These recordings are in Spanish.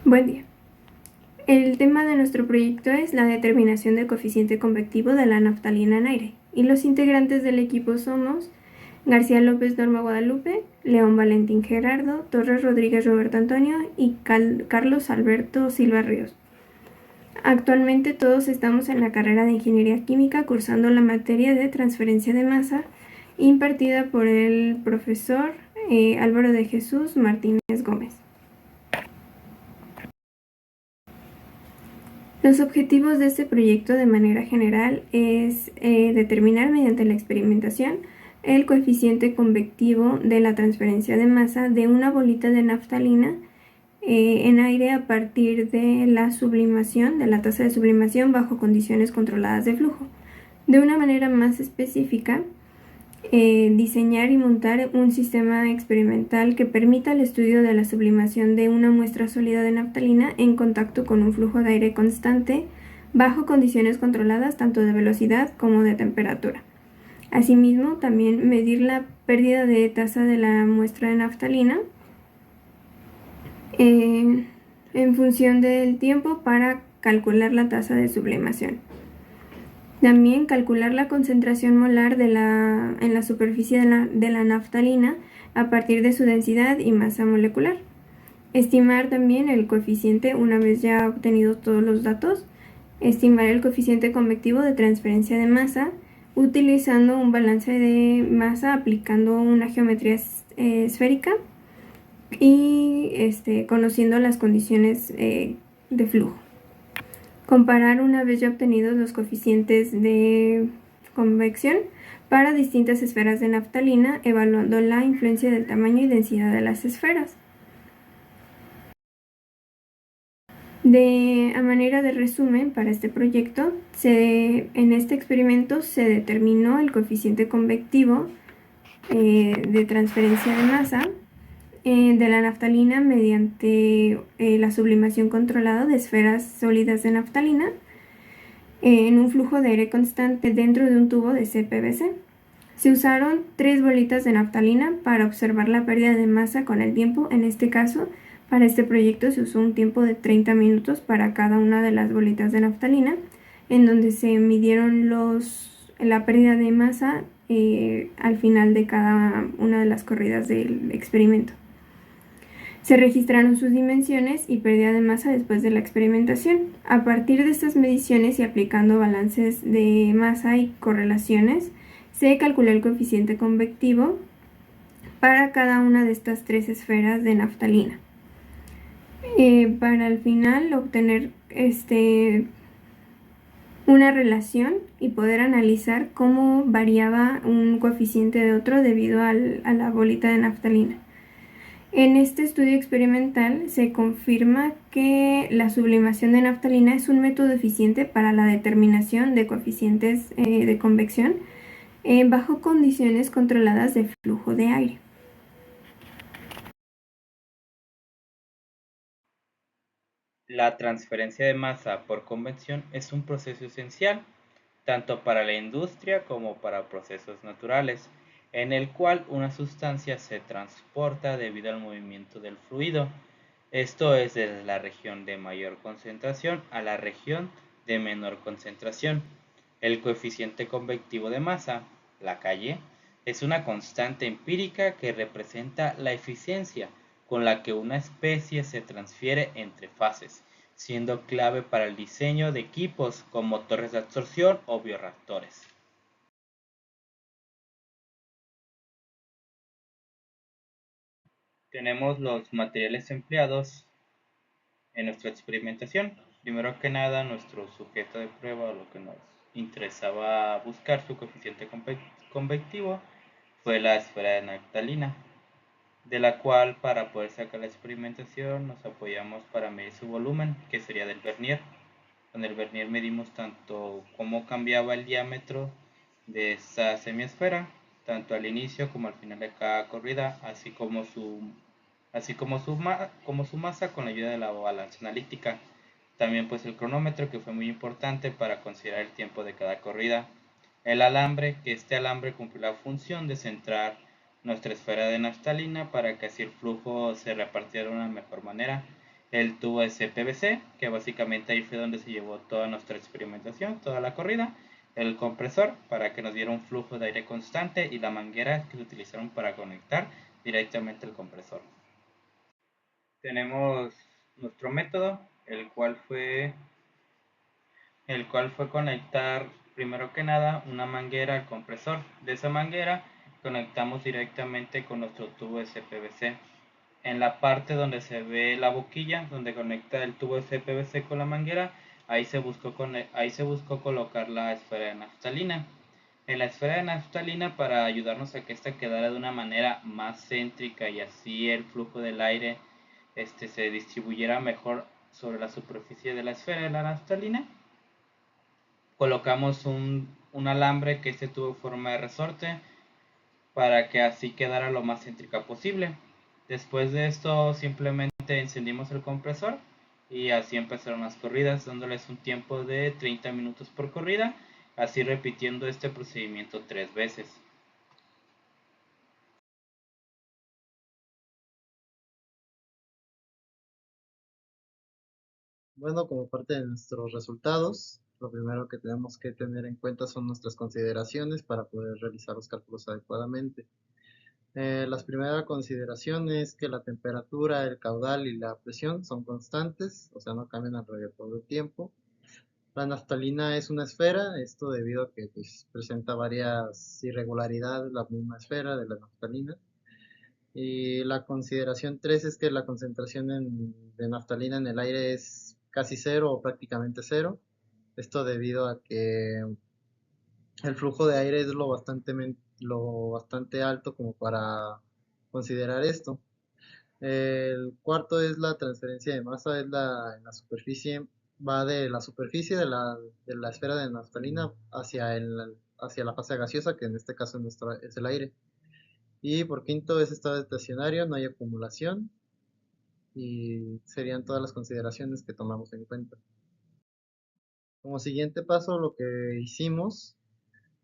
Buen día. El tema de nuestro proyecto es la determinación del coeficiente convectivo de la naftalina en aire, y los integrantes del equipo somos García López Norma Guadalupe, León Valentín Gerardo, Torres Rodríguez Roberto Antonio y Carlos Alberto Silva Ríos. Actualmente todos estamos en la carrera de Ingeniería Química cursando la materia de transferencia de masa impartida por el profesor Álvaro de Jesús Martínez Gómez. Los objetivos de este proyecto de manera general es determinar mediante la experimentación el coeficiente convectivo de la transferencia de masa de una bolita de naftalina en aire a partir de la sublimación, de la tasa de sublimación bajo condiciones controladas de flujo. De una manera más específica, diseñar y montar un sistema experimental que permita el estudio de la sublimación de una muestra sólida de naftalina en contacto con un flujo de aire constante bajo condiciones controladas tanto de velocidad como de temperatura. Asimismo, también medir la pérdida de tasa de la muestra de naftalina en función del tiempo para calcular la tasa de sublimación. También calcular la concentración molar en la superficie de la naftalina a partir de su densidad y masa molecular. Estimar también el coeficiente, una vez ya obtenidos todos los datos, estimar el coeficiente convectivo de transferencia de masa utilizando un balance de masa aplicando una geometría esférica y conociendo las condiciones de flujo. Comparar una vez ya obtenidos los coeficientes de convección para distintas esferas de naftalina, evaluando la influencia del tamaño y densidad de las esferas. A manera de resumen para este proyecto, en este experimento se determinó el coeficiente convectivo de transferencia de masa de la naftalina mediante la sublimación controlada de esferas sólidas de naftalina en un flujo de aire constante dentro de un tubo de CPVC. Se usaron 3 bolitas de naftalina para observar la pérdida de masa con el tiempo. En este caso, para este proyecto se usó un tiempo de 30 minutos para cada una de las bolitas de naftalina, en donde se midieron la pérdida de masa al final de cada una de las corridas del experimento. Se registraron sus dimensiones y pérdida de masa después de la experimentación. A partir de estas mediciones y aplicando balances de masa y correlaciones, se calculó el coeficiente convectivo para cada una de estas 3 esferas de naftalina. Para al final obtener una relación y poder analizar cómo variaba un coeficiente de otro debido a la bolita de naftalina. En este estudio experimental se confirma que la sublimación de naftalina es un método eficiente para la determinación de coeficientes de convección bajo condiciones controladas de flujo de aire. La transferencia de masa por convección es un proceso esencial tanto para la industria como para procesos naturales, en el cual una sustancia se transporta debido al movimiento del fluido. Esto es desde la región de mayor concentración a la región de menor concentración. El coeficiente convectivo de masa, la calle, es una constante empírica que representa la eficiencia con la que una especie se transfiere entre fases, siendo clave para el diseño de equipos como torres de absorción o bioreactores. Tenemos los materiales empleados en nuestra experimentación. Primero que nada, nuestro sujeto de prueba, lo que nos interesaba buscar su coeficiente convectivo, fue la esfera de naftalina, de la cual para poder sacar la experimentación nos apoyamos para medir su volumen, que sería del vernier. Con el vernier medimos tanto cómo cambiaba el diámetro de esta semiesfera, tanto al inicio como al final de cada corrida, como su masa con la ayuda de la balanza analítica. También pues el cronómetro, que fue muy importante para considerar el tiempo de cada corrida. El alambre, que este alambre cumplió la función de centrar nuestra esfera de naftalina para que así el flujo se repartiera de una mejor manera. el tubo SPVC, que básicamente ahí fue donde se llevó toda nuestra experimentación, toda la corrida, el compresor para que nos diera un flujo de aire constante y la manguera que se utilizaron para conectar directamente el compresor. Tenemos nuestro método, el cual fue conectar primero que nada una manguera al compresor. De esa manguera conectamos directamente con nuestro tubo SPVC. En la parte donde se ve la boquilla, donde conecta el tubo SPVC con la manguera, ahí se buscó colocar la esfera de naftalina. En la esfera de naftalina, para ayudarnos a que esta quedara de una manera más céntrica y así el flujo del aire se distribuyera mejor sobre la superficie de la esfera de la naftalina, colocamos un alambre que tuvo forma de resorte para que así quedara lo más céntrica posible. Después de esto simplemente encendimos el compresor y así empezaron las corridas, dándoles un tiempo de 30 minutos por corrida, así repitiendo este procedimiento 3 veces. Bueno, como parte de nuestros resultados, lo primero que tenemos que tener en cuenta son nuestras consideraciones para poder realizar los cálculos adecuadamente. Las primeras consideraciones es que la temperatura, el caudal y la presión son constantes, o sea, no cambian alrededor del tiempo. La naftalina es una esfera, esto debido a que pues, presenta varias irregularidades la misma esfera de la naftalina. Y la consideración 3 es que la concentración de naftalina en el aire es casi cero o prácticamente cero. Esto debido a que el flujo de aire es lo bastante alto como para considerar esto. El cuarto es la transferencia de masa, en la superficie, va de la superficie de la esfera de naftalina hacia la fase gaseosa, que en este caso es el aire. Y por quinto es estado estacionario, no hay acumulación y serían todas las consideraciones que tomamos en cuenta. Como siguiente paso, lo que hicimos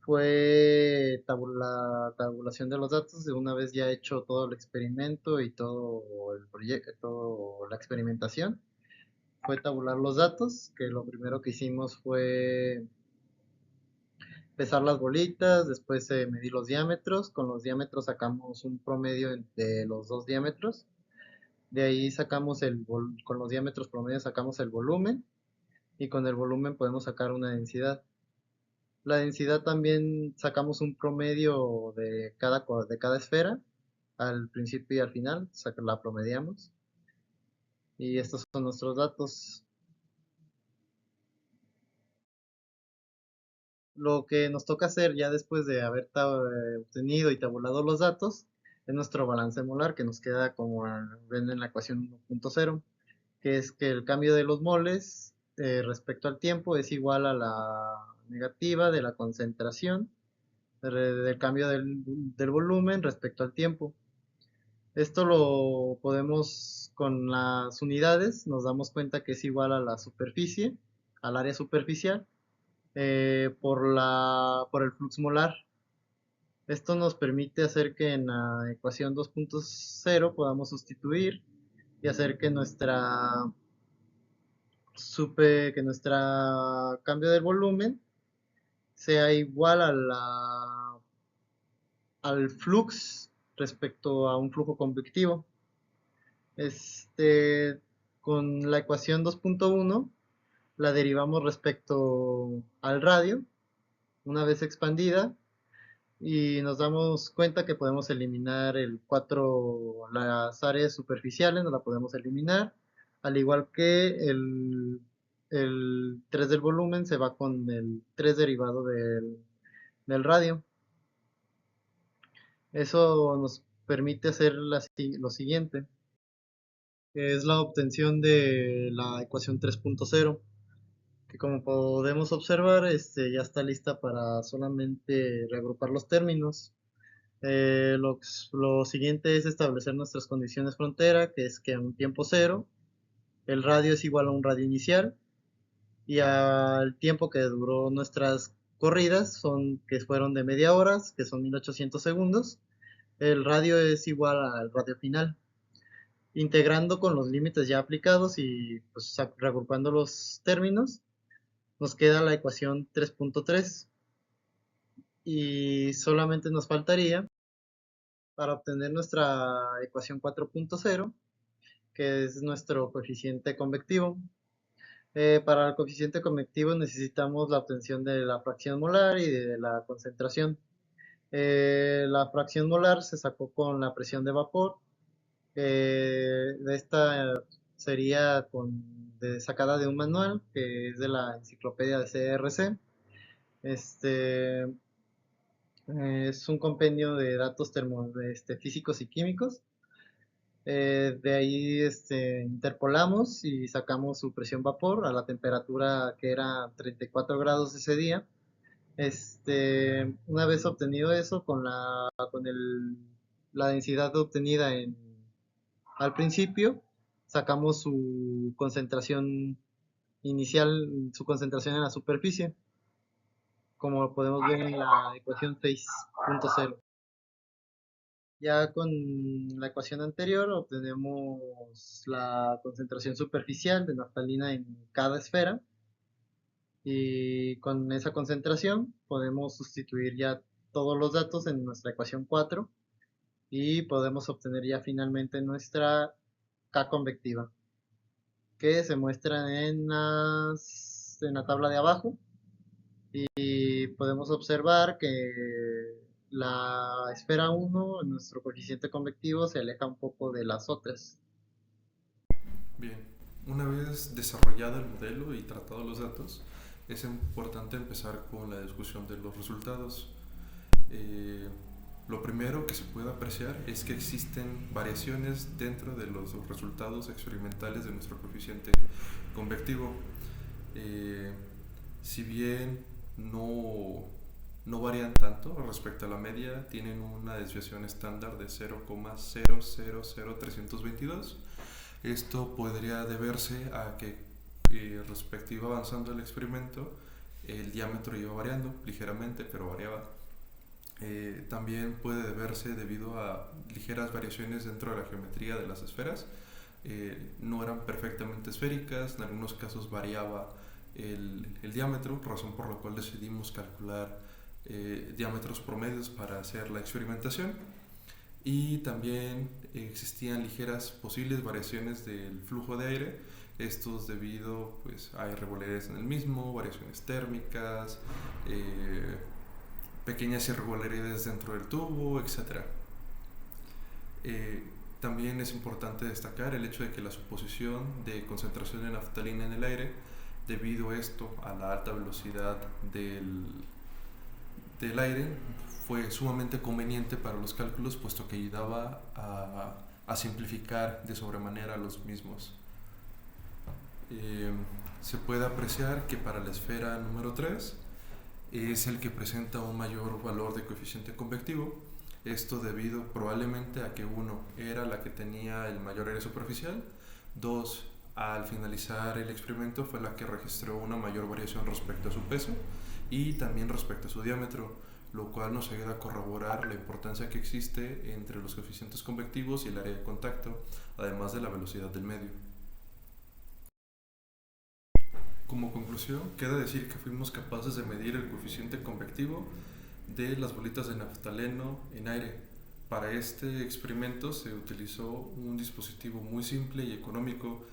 fue la tabulación de los datos de una vez ya hecho todo el experimento y todo el proyecto, toda la experimentación. Fue tabular los datos, que lo primero que hicimos fue pesar las bolitas, después medir los diámetros. Con los diámetros sacamos un promedio de los dos diámetros. De ahí con los diámetros promedio sacamos el volumen y con el volumen podemos sacar una densidad. La densidad también sacamos un promedio de cada esfera, al principio y al final, la promediamos. Y estos son nuestros datos. Lo que nos toca hacer ya después de haber obtenido y tabulado los datos es nuestro balance molar, que nos queda como ven en la ecuación 1.0, que es que el cambio de los moles respecto al tiempo es igual a la negativa de la concentración del cambio del volumen respecto al tiempo. Esto lo podemos con las unidades, nos damos cuenta que es igual a la superficie, al área superficial, por el flux molar. Esto nos permite hacer que en la ecuación 2.0 podamos sustituir y hacer que que nuestra cambio del volumen sea igual al flux respecto a un flujo convectivo. Este, con la ecuación 2.1 la derivamos respecto al radio, una vez expandida, y nos damos cuenta que podemos eliminar las áreas superficiales, no la podemos eliminar, al igual que el 3 del volumen se va con el 3 derivado del radio. Eso nos permite hacer lo siguiente, que es la obtención de la ecuación 3.0, que como podemos observar, ya está lista para solamente reagrupar los términos. Lo siguiente es establecer nuestras condiciones frontera, que es que a un tiempo cero, el radio es igual a un radio inicial, y al tiempo que duró nuestras corridas, que fueron de media hora, que son 1800 segundos, el radio es igual al radio final. Integrando con los límites ya aplicados y pues reagrupando los términos, nos queda la ecuación 3.3 y solamente nos faltaría para obtener nuestra ecuación 4.0, que es nuestro coeficiente convectivo. Para el coeficiente convectivo necesitamos la obtención de la fracción molar y de la concentración. La fracción molar se sacó con la presión de vapor. De esta sería sacada de un manual que es de la enciclopedia de CRC. Es un compendio de datos físicos y químicos. De ahí interpolamos y sacamos su presión vapor a la temperatura que era 34 grados ese día. Una vez obtenido eso la densidad obtenida al principio, sacamos su concentración inicial, su concentración en la superficie, como podemos ver en la ecuación 6.0. Ya con la ecuación anterior obtenemos la concentración superficial de naftalina en cada esfera y con esa concentración podemos sustituir ya todos los datos en nuestra ecuación 4 y podemos obtener ya finalmente nuestra K convectiva, que se muestra en la tabla de abajo, y podemos observar que la esfera 1, nuestro coeficiente convectivo, se aleja un poco de las otras. Bien, una vez desarrollado el modelo y tratados los datos, es importante empezar con la discusión de los resultados. Lo primero que se puede apreciar es que existen variaciones dentro de los resultados experimentales de nuestro coeficiente convectivo. Si bien no varían tanto respecto a la media, tienen una desviación estándar de 0,000322. Esto podría deberse a que respecto iba avanzando el experimento, el diámetro iba variando ligeramente, pero variaba. También puede deberse debido a ligeras variaciones dentro de la geometría de las esferas. No eran perfectamente esféricas, en algunos casos variaba el diámetro, razón por la cual decidimos calcular diámetros promedios para hacer la experimentación. Y también existían ligeras posibles variaciones del flujo de aire, estos debido pues, a irregularidades en el mismo, variaciones térmicas, pequeñas irregularidades dentro del tubo, etc. También es importante destacar el hecho de que la suposición de concentración de naftalina en el aire, debido esto a la alta velocidad del aire, fue sumamente conveniente para los cálculos, puesto que ayudaba a simplificar de sobremanera los mismos. Se puede apreciar que para la esfera número 3 es el que presenta un mayor valor de coeficiente convectivo, esto debido probablemente a que 1 era la que tenía el mayor área superficial, 2 al finalizar el experimento fue la que registró una mayor variación respecto a su peso y también respecto a su diámetro, lo cual nos ayuda a corroborar la importancia que existe entre los coeficientes convectivos y el área de contacto, además de la velocidad del medio. Como conclusión, queda decir que fuimos capaces de medir el coeficiente convectivo de las bolitas de naftaleno en aire. Para este experimento se utilizó un dispositivo muy simple y económico,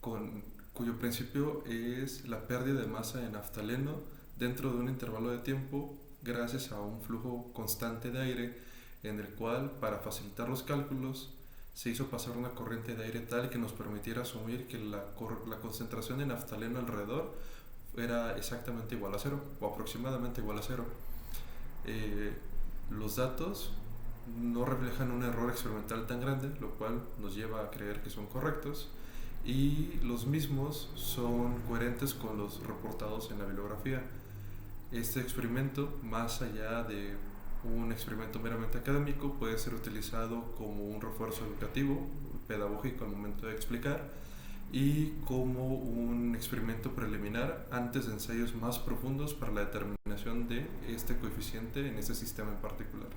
cuyo principio es la pérdida de masa de naftaleno dentro de un intervalo de tiempo gracias a un flujo constante de aire, en el cual, para facilitar los cálculos, se hizo pasar una corriente de aire tal que nos permitiera asumir que la concentración de naftaleno alrededor era exactamente igual a cero, o aproximadamente igual a cero. Los datos no reflejan un error experimental tan grande, lo cual nos lleva a creer que son correctos, y los mismos son coherentes con los reportados en la bibliografía. Este experimento, más allá de un experimento meramente académico, puede ser utilizado como un refuerzo educativo, pedagógico al momento de explicar, y como un experimento preliminar antes de ensayos más profundos para la determinación de este coeficiente en este sistema en particular.